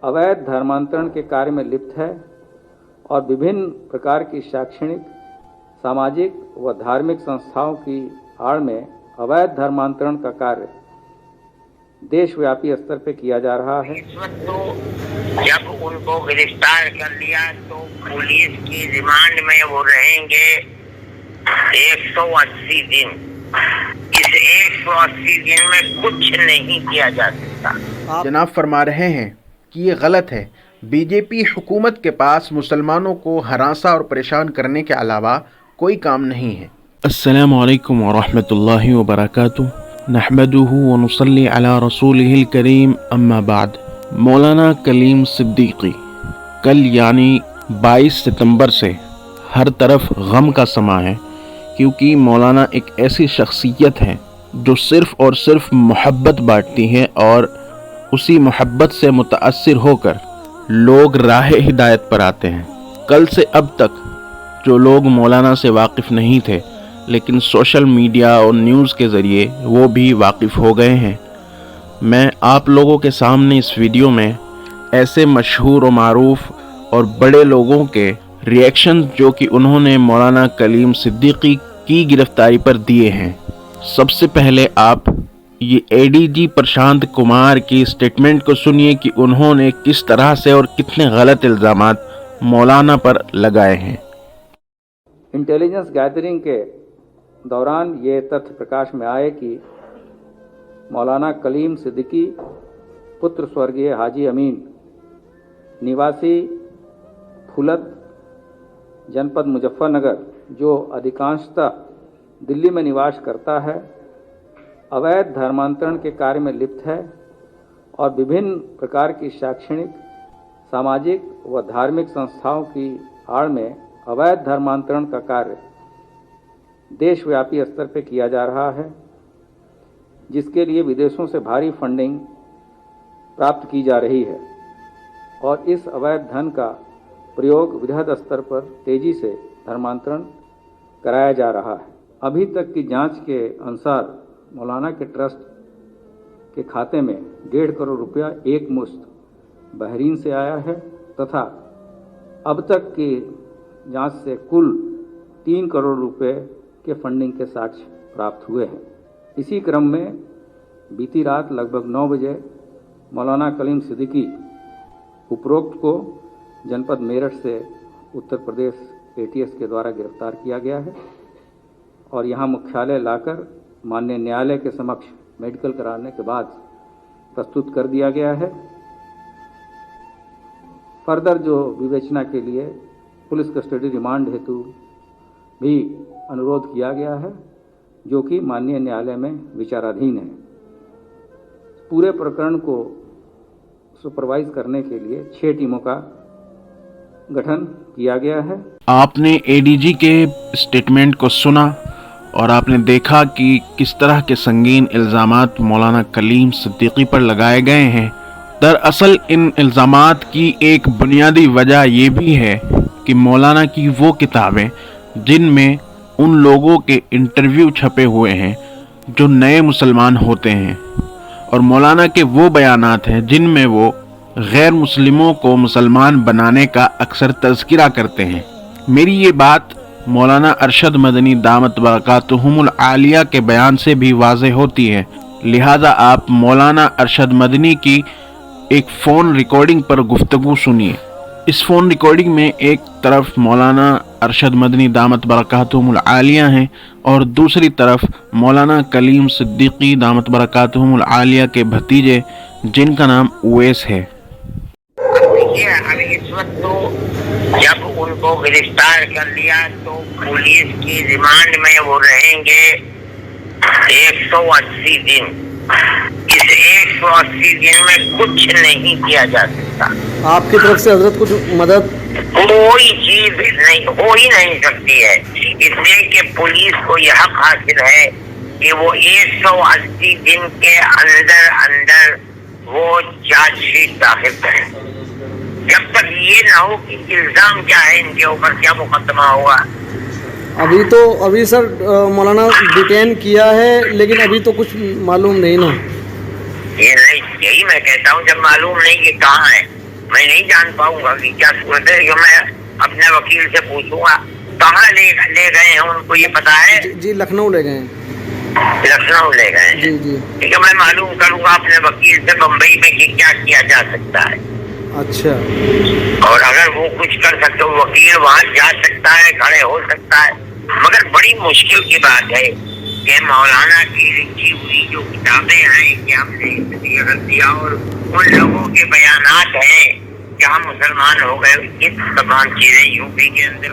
अवैध धर्मांतरण के कार्य में लिप्त है और विभिन्न प्रकार की शैक्षणिक, सामाजिक व धार्मिक संस्थाओं की आड़ में अवैध धर्मांतरण का कार्य देशव्यापी स्तर पर किया जा रहा है। इस वक्त तो जब उनको गिरफ्तार कर लिया तो पुलिस की रिमांड में वो रहेंगे 180 दिन। इस 180 दिन में कुछ नहीं किया जा सकता। जनाब फरमा रहे हैं कि ये गलत है। बीजेपी हुकूमत के पास मुसलमानों को हरासा और परेशान करने के अलावा कोई काम नहीं है। अस्सलामु अलैकुम व रहमतुल्लाहि व बरकातुहू, नहमदुहु व नुसल्ली अला रसूलिहिल करीम, अम्मा बाद। मौलाना कलीम सिद्दीकी, कल यानी 22 सितंबर से हर तरफ गम का समा है, क्योंकि मौलाना एक ऐसी शख्सियत है जो सिर्फ़ और सिर्फ मोहब्बत बांटती है और उसी मोहब्बत से मुतासिर होकर लोग राह हिदायत पर आते हैं। कल से अब तक जो लोग मौलाना से वाकिफ़ नहीं थे, लेकिन सोशल मीडिया और न्यूज़ के ज़रिए वो भी वाकिफ़ हो गए हैं। मैं आप लोगों के सामने इस वीडियो में ऐसे मशहूर और मारूफ़ और बड़े लोगों के रिएक्शन जो कि उन्होंने मौलाना कलीम सिद्दीकी की गिरफ्तारी पर दिए हैं। सबसे पहले आप ये एडीजी प्रशांत कुमार की स्टेटमेंट को सुनिए कि उन्होंने किस तरह से और कितने गलत इल्ज़ामात मौलाना पर लगाए हैं। इंटेलिजेंस गैदरिंग के दौरान ये तथ्य प्रकाश में आए कि मौलाना कलीम सिद्दीकी पुत्र स्वर्गीय हाजी अमीन, निवासी फुलत, जनपद मुजफ्फरनगर, जो अधिकांशतः दिल्ली में निवास करता है, अवैध धर्मांतरण के कार्य में लिप्त है और विभिन्न प्रकार की शैक्षणिक, सामाजिक व धार्मिक संस्थाओं की आड़ में अवैध धर्मांतरण का कार्य देशव्यापी स्तर पर किया जा रहा है, जिसके लिए विदेशों से भारी फंडिंग प्राप्त की जा रही है और इस अवैध धन का प्रयोग वृहद स्तर पर तेजी से धर्मांतरण कराया जा रहा है। अभी तक की जांच के अनुसार मौलाना के ट्रस्ट के खाते में 1.5 करोड़ रुपया एक मुश्त बहरीन से आया है तथा अब तक की जांच से कुल 3 करोड़ रुपए के फंडिंग के साक्ष्य प्राप्त हुए हैं। इसी क्रम में बीती रात लगभग 9 बजे मौलाना कलीम सिद्दीकी उपरोक्त को जनपद मेरठ से उत्तर प्रदेश एटीएस के द्वारा गिरफ्तार किया गया है और यहाँ मुख्यालय लाकर माननीय न्यायालय के समक्ष मेडिकल कराने के बाद प्रस्तुत कर दिया गया है। फर्दर जो विवेचना के लिए पुलिस कस्टडी रिमांड हेतु भी अनुरोध किया गया है, जो कि माननीय न्यायालय में विचाराधीन है। पूरे प्रकरण को सुपरवाइज करने के लिए 6 टीमों का गठन किया गया है। आपने एडीजी के स्टेटमेंट को सुना और आपने देखा कि किस तरह के संगीन इल्ज़ामात मौलाना कलीम सिद्दीकी पर लगाए गए हैं। दरअसल इन इल्ज़ामात की एक बुनियादी वजह ये भी है कि मौलाना की वो किताबें जिनमें उन लोगों के इंटरव्यू छपे हुए हैं जो नए मुसलमान होते हैं, और मौलाना के वो बयानात हैं जिनमें वो गैर मुस्लिमों को मुसलमान बनाने का अक्सर तज़किरा करते हैं। मेरी ये बात मौलाना अरशद मदनी दामत बरकातुहुमुल आलिया के बयान से भी वाज़ेह होती है। लिहाजा आप मौलाना अरशद मदनी की एक फ़ोन रिकॉर्डिंग पर गुफ्तगू सुनिए। इस फ़ोन रिकॉर्डिंग में एक तरफ मौलाना अरशद मदनी दामत बरकातुहुमुल आलिया हैं और दूसरी तरफ मौलाना कलीम सिद्दीकी दामत बरकातुहुमुल आलिया के भतीजे जिनका नाम उवैस है। अभी इस वक्त तो जब उनको गिरफ्तार कर लिया तो पुलिस की रिमांड में वो रहेंगे 180 दिन। इस 180 दिन में कुछ नहीं किया जा सकता। आपकी तरफ से हजरत कुछ मदद कोई चीज नहीं हो ही नहीं सकती है, इसलिए कि पुलिस को यह हक हासिल है कि वो 180 दिन के अंदर अंदर वो चार्जशीट दाखिल करें। जब तक ये ना हो कि इल्जाम क्या है इनके ऊपर, क्या मुकदमा होगा। अभी सर मौलाना डिटेन किया है, लेकिन अभी तो कुछ मालूम नहीं ना। ये नहीं, यही मैं कहता हूँ, जब मालूम नहीं कि कहाँ है नहीं जान पाऊंगा कि क्या सूरत है, कि मैं अपने वकील से पूछूंगा। कहाँ ले गए हैं उनको ये पता है? जी लखनऊ ले गए हैं। लखनऊ ले गए हैं। जी जी। ठीक है, मैं मालूम करूंगा अपने वकील से बम्बई में कि क्या किया जा सकता है। अच्छा। और अगर वो कुछ कर सकते हो, वकील वहाँ जा सकता है, खड़े हो सकता है। मगर बड़ी मुश्किल की बात है कि मौलाना की लिखी हुई जो किताबें हैं कि हमने दिया और उन लोगों के बयानात हैं कि हम मुसलमान हो गए, ये तमाम चीजें यूपी के अंदर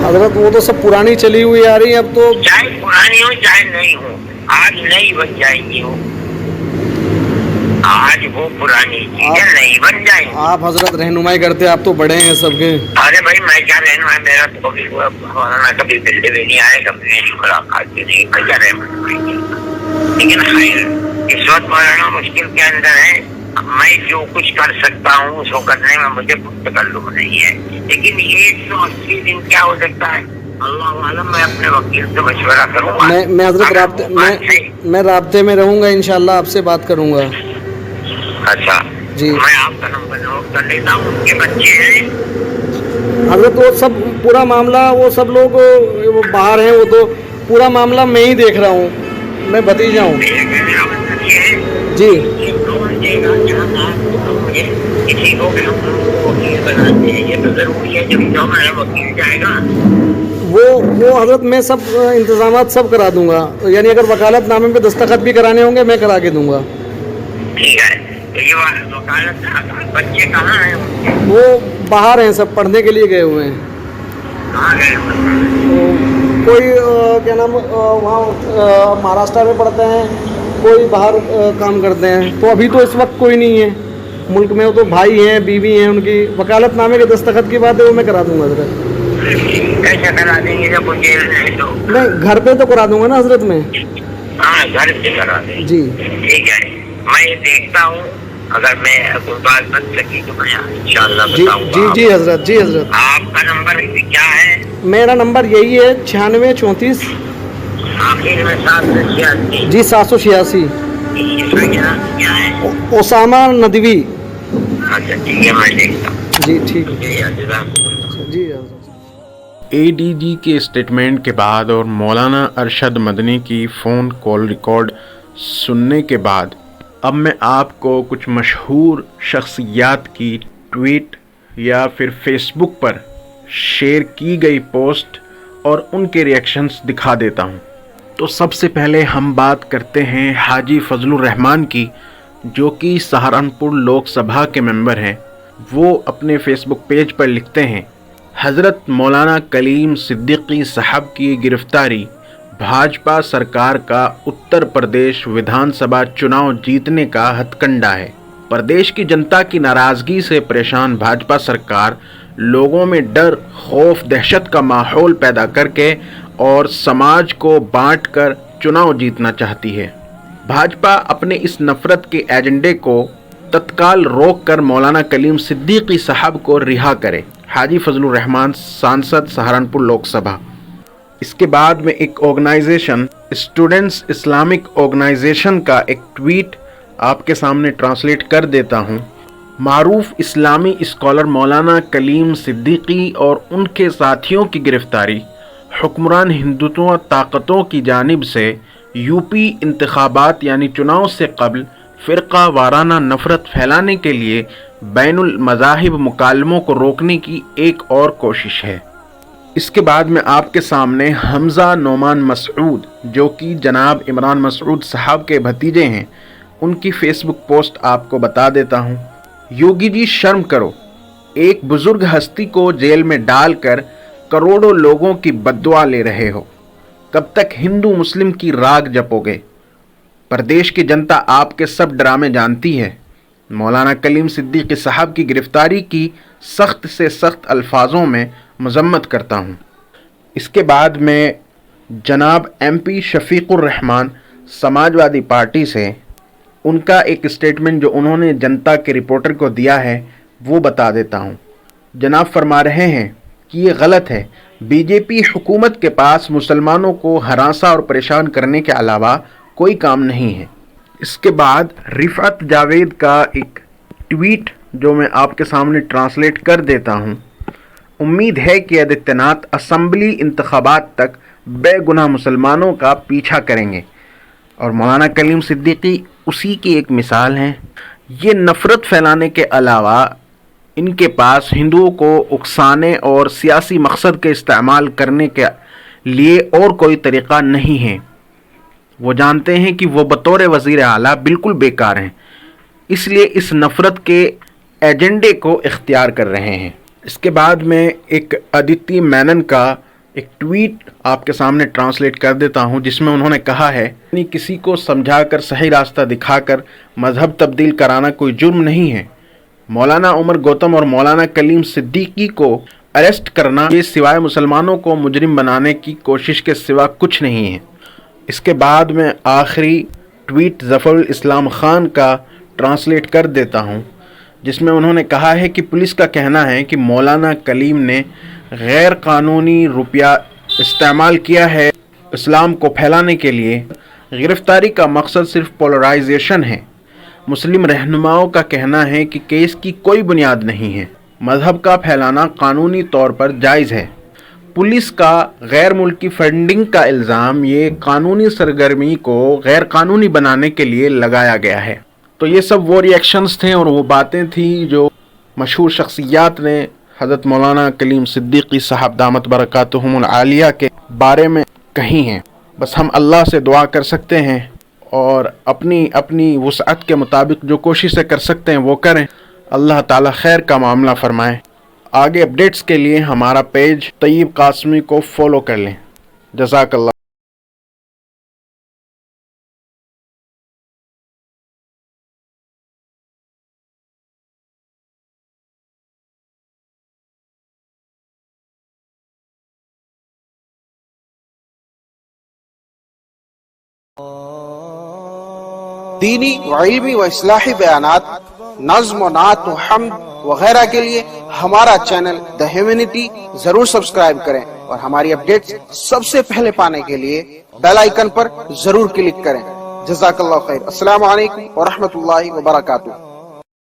हजरत वो तो सब पुरानी चली हुई आ रही है, अब तो चाहे पुरानी हो चाहे नहीं हो, आज नई बन जाएंगी हो, आज वो पुरानी चीजें नहीं बन जाएंगी। आप हजरत रहनुमाई करते, आप तो बड़े हैं सबके। अरे भाई मैं क्या रहनुमाई, मेरा तो कभी मौलाना कभी मिलने भी नहीं आए, कभी मेरी मुलाकात भी नहीं, मैं क्या रहनुमाई। लेकिन खैर इस वक्त मौलाना मुश्किल के अंदर है, मैं जो कुछ कर सकता हूँ उसको करने में मुझे कुछ तकल्लुफ नहीं है। लेकिन 180 दिन क्या हो सकता है अल्लाह आलम, मैं अपने वकील से मशवरा करूँगा। मैं हजरत मैं राब्ते में रहूँगा, इंशाल्लाह आपसे बात करूँगा। अच्छा जी। मैं आपका नंबर नोट कर लेता हूँ। उनके बच्चे हैं हजरत, वो सब पूरा मामला, वो सब लोग वो बाहर हैं, वो तो पूरा मामला मैं ही देख रहा हूँ, मैं भतीजा हूँ। जी। किसी को भी हम वकील बनाते हैं, ये तो जरूरी है, जब जो हमारा वकील जाएगा वो हजरत मैं सब इंतजामात सब करा दूंगा, यानी अगर वकालतनामे पे दस्तखत भी कराने होंगे मैं करा के दूंगा। ठीक है। तो ये वकालत बच्चे कहाँ हैं उनके? वो बाहर हैं, सब पढ़ने के लिए गए हुए हैं। कहाँ गए? कोई क्या नाम वहाँ महाराष्ट्र में पढ़ते हैं, कोई बाहर काम करते हैं। तो अभी तो इस वक्त कोई नहीं है मुल्क में, वो तो भाई हैं, बीवी हैं उनकी। वकालतनामे के दस्तखत की बात है, वो मैं करा दूंगा हजरत। कैसे करा देंगे जब वो जेल में है? तो नहीं, घर पे तो करा दूंगा ना हजरत मैं। हाँ, घर से करा देंगे। जी ठीक है, मैं देखता हूँ, अगर मैं कोई बात बन सकी तो मैं इंशाल्लाह बताऊंगा। जी जी हजरत, जी हजरत। आपका नंबर क्या है? मेरा नंबर यही है 9634 आखिर में 786। जी 786। इसमें क्या है? ओसामा नदवी। अच्छा ठीक है, मैं देखता हूँ। जी ठीक है। जी हजरत। एडीजी के स्टेटमेंट के बाद और मौलाना अरशद मदनी की फ़ोन कॉल रिकॉर्ड सुनने के बाद अब मैं आपको कुछ मशहूर शख्सियात की ट्वीट या फिर फेसबुक पर शेयर की गई पोस्ट और उनके रिएक्शंस दिखा देता हूं। तो सबसे पहले हम बात करते हैं हाजी फजलुर रहमान की, जो कि सहारनपुर लोकसभा के मेंबर हैं। वो अपने फेसबुक पेज पर लिखते हैं, हज़रत मौलाना कलीम सिद्दीकी साहब की गिरफ्तारी भाजपा सरकार का उत्तर प्रदेश विधानसभा चुनाव जीतने का हथकंडा है। प्रदेश की जनता की नाराज़गी से परेशान भाजपा सरकार लोगों में डर, खौफ, दहशत का माहौल पैदा करके और समाज को बांटकर चुनाव जीतना चाहती है। भाजपा अपने इस नफरत के एजेंडे को तत्काल रोक कर मौलाना कलीम सिद्दीकी साहब को रिहा करे। हाजी फजलुर रहमान, सांसद, सहारनपुर लोकसभा। इसके बाद में एक ऑर्गेनाइजेशन, स्टूडेंट्स इस्लामिक ऑर्गेनाइजेशन का एक ट्वीट आपके सामने ट्रांसलेट कर देता हूँ। मारूफ इस्लामी स्कॉलर मौलाना कलीम सिद्दीकी और उनके साथियों की गिरफ्तारी हुक्मरान हिंदुत्व ताकतों की जानिब से यूपी इंतखाबात यानी चुनाव से कबल फ़िरका वाराना नफ़रत फैलाने के लिए बैनुल मज़ाहिब मुकालमों को रोकने की एक और कोशिश है। इसके बाद में आपके सामने हमज़ा नोमान मसऊद, जो कि जनाब इमरान मसऊद साहब के भतीजे हैं, उनकी फेसबुक पोस्ट आपको बता देता हूँ। योगी जी शर्म करो, एक बुजुर्ग हस्ती को जेल में डालकर करोड़ों लोगों की बद्दुआ ले रहे हो। कब तक हिंदू मुस्लिम की राग जपोगे? प्रदेश की जनता आपके सब ड्रामे जानती है। मौलाना कलीम सिद्दीकी साहब की गिरफ्तारी की सख्त से सख्त अल्फाजों में मजम्मत करता हूँ। इसके बाद में जनाब MP शफीकुर रहमान समाजवादी पार्टी से उनका एक स्टेटमेंट जो उन्होंने जनता के रिपोर्टर को दिया है वो बता देता हूँ। जनाब फरमा रहे हैं कि ये गलत है। बीजेपी हुकूमत के पास मुसलमानों को हरासा और परेशान करने के अलावा कोई काम नहीं है। इसके बाद रिफात जावेद का एक ट्वीट جو میں آپ کے سامنے ٹرانسلیٹ کر دیتا ہوں۔ امید ہے کہ آدتیہ ناتھ اسمبلی انتخابات تک بے گناہ مسلمانوں کا پیچھا کریں گے، اور مولانا کلیم صدیقی اسی کی ایک مثال ہیں۔ یہ نفرت پھیلانے کے علاوہ ان کے پاس ہندوؤں کو اکسانے اور سیاسی مقصد کے استعمال کرنے کے لیے اور کوئی طریقہ نہیں ہے۔ وہ جانتے ہیں کہ وہ بطور وزیر اعلیٰ بالکل بیکار ہیں، اس لیے اس نفرت کے ایجنڈے کو اختیار کر رہے ہیں۔ اس کے بعد میں ایک آدتیہ مینن کا ایک ٹویٹ آپ کے سامنے ٹرانسلیٹ کر دیتا ہوں، جس میں انہوں نے کہا ہے کہ کسی کو سمجھا کر صحیح راستہ دکھا کر مذہب تبدیل کرانا کوئی جرم نہیں ہے۔ مولانا عمر گوتم اور مولانا کلیم صدیقی کو اریسٹ کرنا یہ سوائے مسلمانوں کو مجرم بنانے کی کوشش کے سوا کچھ نہیں ہے۔ اس کے بعد میں آخری ٹویٹ ظفر الاسلام خان کا ٹرانسلیٹ کر دیتا ہوں، جس میں انہوں نے کہا ہے کہ پولیس کا کہنا ہے کہ مولانا کلیم نے غیر قانونی روپیہ استعمال کیا ہے اسلام کو پھیلانے کے لیے۔ گرفتاری کا مقصد صرف پولرائزیشن ہے۔ مسلم رہنماؤں کا کہنا ہے کہ کیس کی کوئی بنیاد نہیں ہے۔ مذہب کا پھیلانا قانونی طور پر جائز ہے۔ پولیس کا غیر ملکی فنڈنگ کا الزام یہ قانونی سرگرمی کو غیر قانونی بنانے کے لیے لگایا گیا ہے۔ تو یہ سب وہ ریئیکشنز تھے اور وہ باتیں تھیں جو مشہور شخصیات نے حضرت مولانا کلیم صدیقی صاحب دامت برکاتہم العالیہ کے بارے میں کہی ہیں۔ بس ہم اللہ سے دعا کر سکتے ہیں اور اپنی وسعت کے مطابق جو کوششیں کر سکتے ہیں وہ کریں۔ اللہ تعالی خیر کا معاملہ فرمائے۔ آگے اپڈیٹس کے لیے ہمارا پیج طیب قاسمی کو فالو کر لیں۔ جزاک اللہ۔ دینی و علمی و اصلاحی بیانات، نظم و نعت و حمد وغیرہ کے لیے ہمارا چینل دی ہیومینٹی ضرور سبسکرائب کریں، اور ہماری اپڈیٹس سب سے پہلے پانے کے لیے بیل آئیکن پر ضرور کلک کریں۔ جزاک اللہ خیر۔ السلام علیکم ورحمۃ اللہ وبرکاتہ۔